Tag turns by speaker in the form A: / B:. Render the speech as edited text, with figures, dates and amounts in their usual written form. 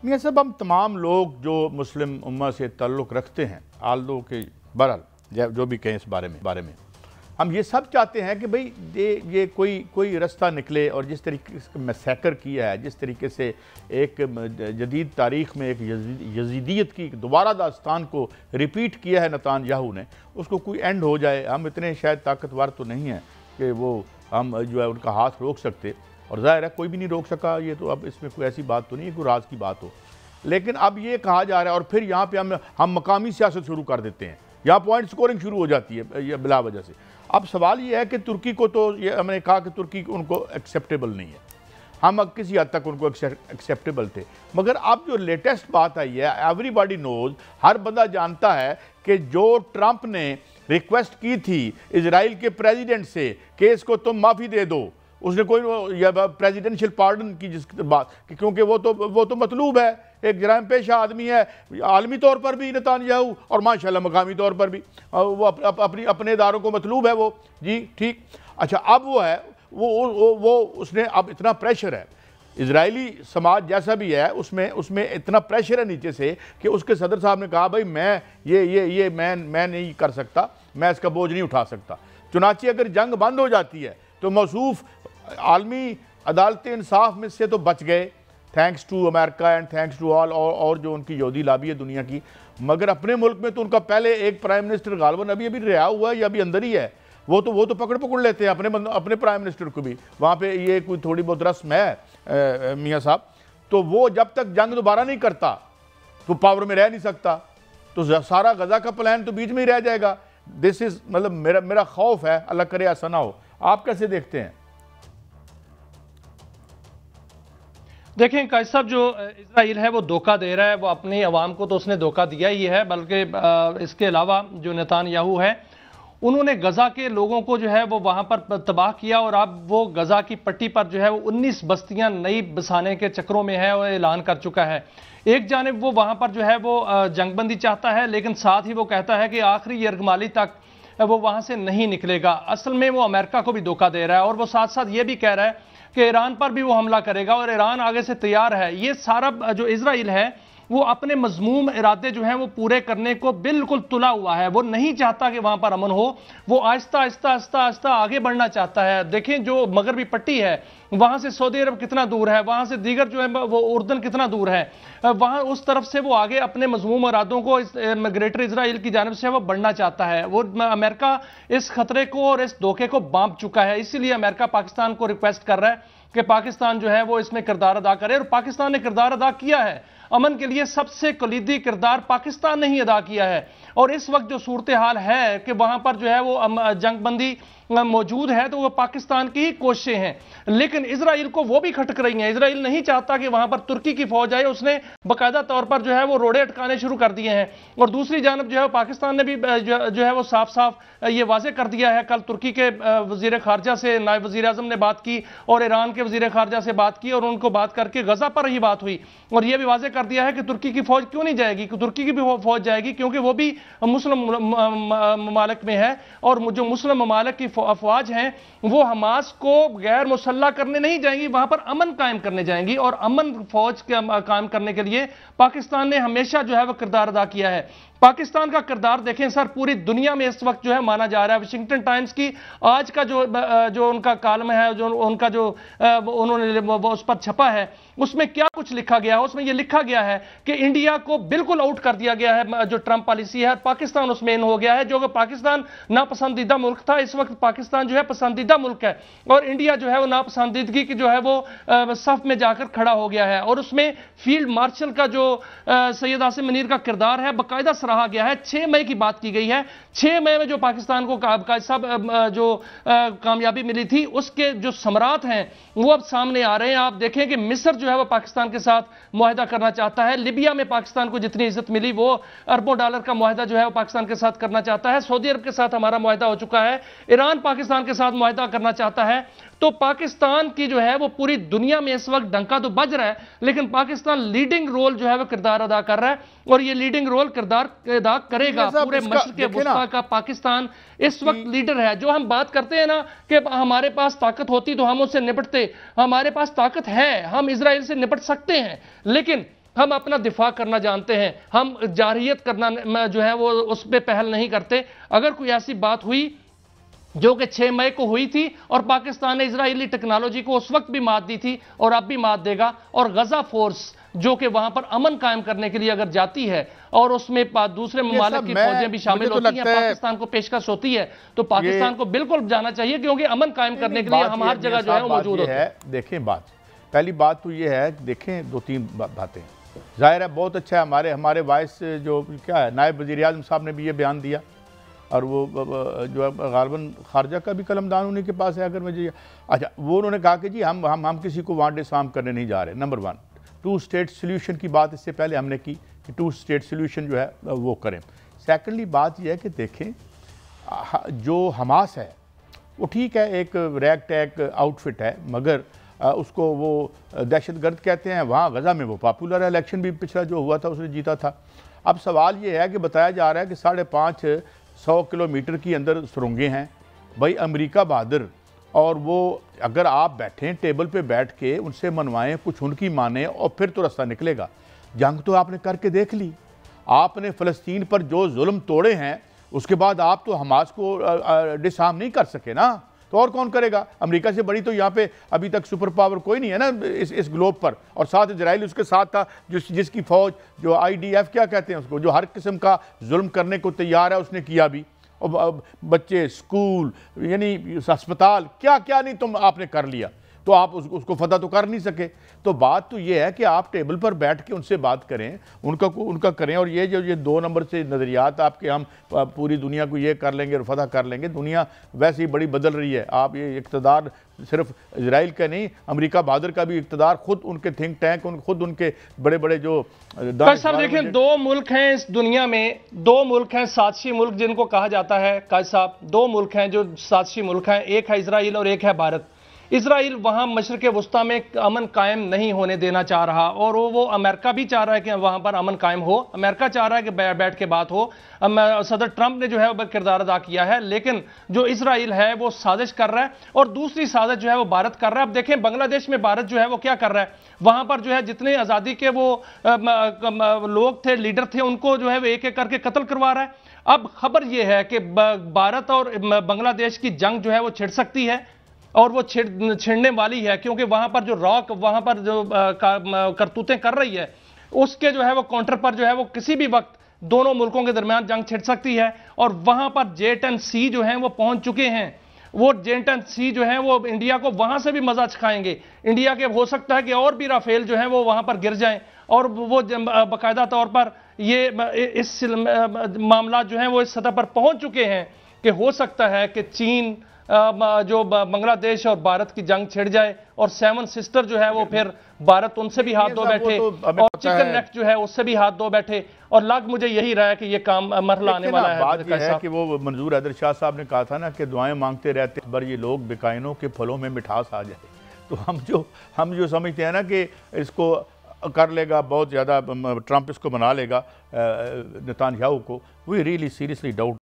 A: मियाँ साहब, हम तमाम लोग जो मुस्लिम उम्मा से ताल्लुक़ रखते हैं, आल्दो के बहरहाल जो भी कहें इस बारे में हम ये सब चाहते हैं कि भाई ये कोई रास्ता निकले। और जिस तरीके से मैसेकर किया है, जिस तरीके से एक जदीद तारीख़ में एक यजीदियत की दोबारा दास्तान को रिपीट किया है नेतान्याहू ने, उसको कोई एंड हो जाए। हम इतने शायद ताकतवर तो नहीं हैं कि वो हम जो है उनका हाथ रोक सकते, और ज़ाहिर है कोई भी नहीं रोक सका। ये तो अब इसमें कोई ऐसी बात तो नहीं है कोई राज की बात हो। लेकिन अब ये कहा जा रहा है और फिर यहाँ पे हम मकामी सियासत शुरू कर देते हैं, यहाँ पॉइंट स्कोरिंग शुरू हो जाती है ये बिला वजह से। अब सवाल ये है कि तुर्की को तो ये हमने कहा कि तुर्की उनको एक्सेप्टेबल नहीं है, हम किसी हद तक उनको एक्सेप्टेबल थे। मगर अब जो लेटेस्ट बात आई है, एवरीबॉडी नोज, हर बंदा जानता है कि जो ट्रंप ने रिक्वेस्ट की थी इजराइल के प्रेसिडेंट से कि इसको तुम माफ़ी दे दो, उसने कोई प्रेसिडेंशियल पार्डन की जिस बात, क्योंकि वो तो मतलूब है, एक जराइम पेशा आदमी है आलमी तौर पर भी नेतान्याहू, और माशाल्लाह मकामी तौर पर भी वो अपने इदारों को मतलूब है वो जी, ठीक। अच्छा, अब वो है वो उसने अब इतना प्रेशर है, इजरायली समाज जैसा भी है उसमें इतना प्रेशर है नीचे से कि उसके सदर साहब ने कहा भाई मैं नहीं कर सकता, मैं इसका बोझ नहीं उठा सकता। चुनांचे अगर जंग बंद हो जाती है तो मौसूफ आलमी अदालत इंसाफ में से तो बच गए, thanks to America and thanks to all, और जो उनकी यहूदी लाबी है दुनिया की। मगर अपने मुल्क में तो उनका पहले एक प्राइम मिनिस्टर गालबन अभी रिहा हुआ है या अभी अंदर ही है, वो तो पकड़ लेते हैं अपने प्राइम मिनिस्टर को भी। वहाँ पे ये कोई थोड़ी बहुत रस्म है मियाँ साहब। तो वो जब तक जंग दोबारा नहीं करता तो पावर में रह नहीं सकता, तो सारा गजा का प्लान तो बीच में ही रह जाएगा। दिस इज मतलब मेरा खौफ है, अल्लाह करे ऐसा ना हो। आप कैसे देखते हैं?
B: देखें कायद साहब, जो इजराइल है वो धोखा दे रहा है, वो अपनी आवाम को तो उसने धोखा दिया ही है, बल्कि इसके अलावा जो नेतान्याहू है उन्होंने गजा के लोगों को जो है वो वहां पर तबाह किया, और अब वो गजा की पट्टी पर जो है वो 19 बस्तियां नई बसाने के चक्रों में है और ऐलान कर चुका है। एक जानिब वो वहां पर जो है वो जंगबंदी चाहता है, लेकिन साथ ही वो कहता है कि आखिरी यरगमाली तक वो वहां से नहीं निकलेगा। असल में वो अमेरिका को भी धोखा दे रहा है, और वो साथ साथ ये भी कह रहा है कि ईरान पर भी वो हमला करेगा, और ईरान आगे से तैयार है। ये सारा जो इजराइल है वो अपने मजमूम इरादे जो हैं वो पूरे करने को बिल्कुल तुला हुआ है। वो नहीं चाहता कि वहां पर अमन हो, वो आहिस्ता आहिस्ता आगे बढ़ना चाहता है। देखें जो मगरबी पट्टी है वहां से सऊदी अरब कितना दूर है, वहां से दीगर जो है वो उर्दन कितना दूर है, वहां उस तरफ से वो आगे अपने मजमूम इरादों को ग्रेटर इजराइल की जानिब से वो बढ़ना चाहता है। वो अमेरिका इस खतरे को और इस धोखे को बांध चुका है, इसीलिए अमेरिका पाकिस्तान को रिक्वेस्ट कर रहा है कि पाकिस्तान जो है वो इसमें किरदार अदा करे, और पाकिस्तान ने किरदार अदा किया है। अमन के लिए सबसे कलीदी किरदार पाकिस्तान ने ही अदा किया है, और इस वक्त जो सूरत हाल है कि वहां पर जो है वो जंगबंदी मौजूद है, तो वो पाकिस्तान की ही कोशिशें हैं। लेकिन इजराइल को वो भी खटक रही हैं। इजराइल नहीं चाहता कि वहां पर तुर्की की फौज आए, उसने बाकायदा तौर पर जो है वो रोड़े अटकाने शुरू कर दिए हैं। और दूसरी जानब जो है पाकिस्तान ने भी जो है वो साफ साफ ये वाजे कर दिया है। कल तुर्की के वजीर खारजा से नायब वजीर आजम ने बात की, और ईरान के वजीर खारजा से बात की, और उनको बात करके गजा पर ही बात हुई, और यह भी वाजे कर दिया है कि तुर्की की फौज क्यों नहीं जाएगी, कि तुर्की की भी फौज जाएगी, क्योंकि वो भी मुस्लिम ममालिक में है, और जो मुस्लिम ममालिक की अफवाज हैं वो हमास को गैर मुसल्ला करने नहीं जाएंगी, वहां पर अमन कायम करने जाएंगी। और अमन फौज कायम करने के लिए पाकिस्तान ने हमेशा जो है वो किरदार अदा किया है। पाकिस्तान का किरदार देखें सर, पूरी दुनिया में इस वक्त जो है माना जा रहा है। वाशिंगटन टाइम्स की आज का जो उनका कॉलम है, जो उनका जो उन्होंने उस पर छपा है, उसमें क्या कुछ लिखा गया है? उसमें यह लिखा गया है कि इंडिया को बिल्कुल आउट कर दिया गया है, जो ट्रंप पॉलिसी है, पाकिस्तान उसमें इन हो गया है। जो पाकिस्तान नापसंदीदा मुल्क था, इस वक्त पाकिस्तान जो है पसंदीदा मुल्क है, और इंडिया जो है वो नापसंदीदगी की जो है वो सफ में जाकर खड़ा हो गया है। और उसमें फील्ड मार्शल का जो सैयद आसिम मुनीर का किरदार है बाकायदा सराहा गया है। 6 मई की बात की गई है। 6 मई में जो पाकिस्तान को सब जो कामयाबी मिली थी, उसके जो समरात हैं वो अब सामने आ रहे हैं। आप देखें कि मिस्र जो है वो पाकिस्तान के साथ मुआहदा करना चाहता है। लिबिया में पाकिस्तान को जितनी इज्जत मिली वो अरबों डॉलर का मुआहदा जो है वो पाकिस्तान के साथ करना चाहता है। सऊदी अरब के साथ हमारा मुआहदा हो चुका है। ईरान पाकिस्तान के साथ मुआहदा करना चाहता है। तो पाकिस्तान की जो है वो पूरी दुनिया में इस वक्त डंका तो बज रहा है, लेकिन पाकिस्तान लीडिंग रोल जो है वो किरदार अदा कर रहा है, और ये लीडिंग रोल किरदार अदा करेगा। पूरे मशरिक़ वस्ता का पाकिस्तान इस वक्त लीडर है। जो हम बात करते हैं ना कि हमारे पास ताकत होती तो हम उससे निपटते, हमारे पास ताकत है, हम इजराइल से निपट सकते हैं, लेकिन हम अपना दिफा करना जानते हैं। हम जारहियत करना जो है वो उस पर पहल नहीं करते। अगर कोई ऐसी बात हुई जो कि 6 मई को हुई थी और पाकिस्तान ने इजरायली टेक्नोलॉजी को उस वक्त भी मात दी थी और अब भी मात देगा, और गजा फोर्स जो कि वहां पर अमन कायम करने के लिए अगर जाती है और उसमें दूसरे ममालिक की फौजें भी शामिल होती हैं, पाकिस्तान को पेशकश होती है, तो पाकिस्तान को बिल्कुल जाना चाहिए, क्योंकि अमन कायम करने के लिए हम हर जगह जो है मौजूद होते हैं।
A: देखें, पहली बात तो ये है, देखें 2-3 बातें। जाहिर है बहुत अच्छा है, हमारे वाइस जो क्या है नायब वज़ीर आज़म साहब ने भी ये बयान दिया, और वो जो गालिबन खारजा का भी कलमदान उन्हीं के पास है। अगर मुझे अच्छा, वो उन्होंने कहा कि जी हम किसी को वहाँ डिसआर्म करने नहीं जा रहे। नंबर 1, 2 स्टेट सोल्यूशन की बात इससे पहले हमने की कि 2 स्टेट सोल्यूशन जो है वो करें। सेकेंडली बात यह है कि देखें, जो हमास है वो ठीक है, एक रैग टैग आउटफिट है, मगर उसको वो दहशतगर्द कहते हैं। वहाँ गज़ा में वो पॉपुलर है, इलेक्शन भी पिछला जो हुआ था उसने जीता था। अब सवाल ये है कि बताया जा रहा है कि 550 किलोमीटर की अंदर सुरंगें हैं। भाई अमेरिका बहादुर, और वो अगर आप बैठें टेबल पे बैठ के उनसे मनवाएं, कुछ उनकी माने, और फिर तो रास्ता निकलेगा। जंग तो आपने करके देख ली, आपने फ़लस्तीन पर जो जुल्म तोड़े हैं, उसके बाद आप तो हमास को डिसआर्म नहीं कर सके ना, तो और कौन करेगा? अमेरिका से बड़ी तो यहाँ पे अभी तक सुपर पावर कोई नहीं है ना इस ग्लोब पर, और साथ इजराइल उसके साथ था, जिसकी फौज जो IDF क्या कहते हैं उसको, जो हर किस्म का जुल्म करने को तैयार है, उसने किया भी। और बच्चे, स्कूल, यानी अस्पताल, क्या क्या नहीं तुम आपने कर लिया, तो आप उसको फतह तो कर नहीं सके। तो बात तो ये है कि आप टेबल पर बैठ के उनसे बात करें, उनका करें। और ये 2 नंबर से नज़रियात आपके, हम पूरी दुनिया को ये कर लेंगे और फतह कर लेंगे, दुनिया वैसे ही बड़ी बदल रही है। आप ये इक़्तिदार सिर्फ इजराइल का नहीं, अमेरिका बहादुर का भी इक़्तिदार, खुद उनके थिंक टैंक, खुद उनके बड़े बड़े जो
B: साहब देखें, 2 मुल्क हैं इस दुनिया में, 2 मुल्क हैं साजिशी मुल्क जिनको कहा जाता है। काज साहब, 2 मुल्क हैं जो साजिशी मुल्क हैं, एक है इजराइल और एक है भारत। इजराइल वहां मशरिक़ वस्ता में अमन कायम नहीं होने देना चाह रहा, और वो अमेरिका भी चाह रहा है कि वहां पर अमन कायम हो। अमेरिका चाह रहा है कि बैठ के बात हो। सदर ट्रंप ने जो है वो किरदार अदा किया है, लेकिन जो इजराइल है वो साजिश कर रहा है, और दूसरी साजिश जो है वो भारत कर रहा है। अब देखें, बांग्लादेश में भारत जो है वो क्या कर रहा है, वहां पर जो है जितने आज़ादी के वो लोग थे, लीडर थे, उनको जो है वो एक एक करके कत्ल करवा रहा है। अब खबर यह है कि भारत और बांग्लादेश की जंग जो है वो छिड़ सकती है, और वो छिड़ने वाली है, क्योंकि वहां पर जो रॉक वहां पर जो करतूतें कर रही है, उसके जो है वो काउंटर पर जो है वो किसी भी वक्त दोनों मुल्कों के दरमियान जंग छिड़ सकती है। और वहां पर जेट एंड सी जो हैं वो पहुंच चुके हैं। वो जेट एंड सी जो हैं वो इंडिया को वहां से भी मजा चखाएंगे। इंडिया के हो सकता है कि और भी राफेल जो हैं वो वहां पर गिर जाएं, और वो बाकायदा तौर पर ये इस मामला जो है वो इस सतह पर पहुंच चुके हैं कि हो सकता है कि चीन जो बांग्लादेश और भारत की जंग छिड़ जाए, और 7 सिस्टर जो है वो फिर भारत उनसे भी हाथ धो बैठे, और चिकन नेक जो है उससे भी हाथ धो बैठे, और लग मुझे यही रहा है कि ये काम मरहला आने वाला है।
A: बात यह है कि वो मंजूर हैदर शाह साहब ने कहा था ना कि दुआएं मांगते रहते पर ये लोग बेकायनों के फलों में मिठास आ जाए। तो हम जो समझते हैं ना कि इसको कर लेगा बहुत ज़्यादा, ट्रंप इसको बना लेगा नेतन्याहू को, वी रियली सीरियसली डाउट।